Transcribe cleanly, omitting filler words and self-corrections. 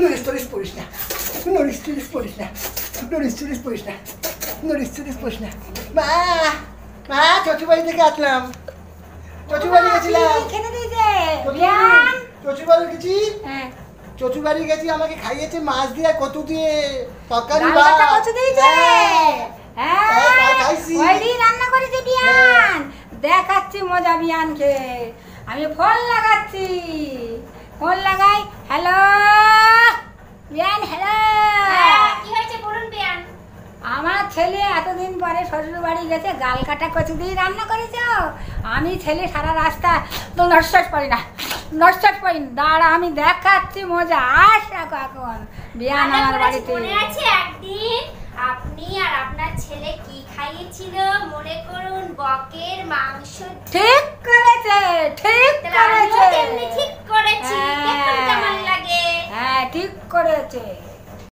Norris টরিস পড়িস না, Norris টরিস পড়িস না, নরিস টরিস পড়িস না, নরিস টরিস পড়িস না। মা মা শ্বশুরবাড়ি থেকে আসলাম, শ্বশুরবাড়ি গেছিলাম, শ্বশুরবাড়ি গেছি, শ্বশুরবাড়ি গেছি, আমাকে খাইয়েছে মাছ দিয়ে কচু দিয়ে তরকারি রান্না করেছে বিয়ান। দেখাচ্ছি মজা বিয়ানকে। আমি ফোন লাগাচ্ছি, ফোন লাগাই। হ্যালো বিয়ান, হ্যালো। কি হয়েছে বলুন বিয়ান? আমার ছেলে এতদিন পরে শ্বশুর বাড়ি গেছে, গাল কাটা কচু দিয়ে রান্না করেছ। আমি ছেলে সারা রাস্তা তো নস্বাস পারি না, নস্বাস পারি না। দাঁড়া আমি দেখাচ্ছি মজা। আস রাখো এখন বিয়ান আমার বাড়িতে। মনে আছে একদিন আপনি আর আপনার ছেলে কি খাইয়েছিল? মনে করুন বকের মাংস। ঠিক করেছে, ঠিক করেছে, ঠিক করেছি। দেখুন কেমন লাগে। হ্যাঁ ঠিক করেছে।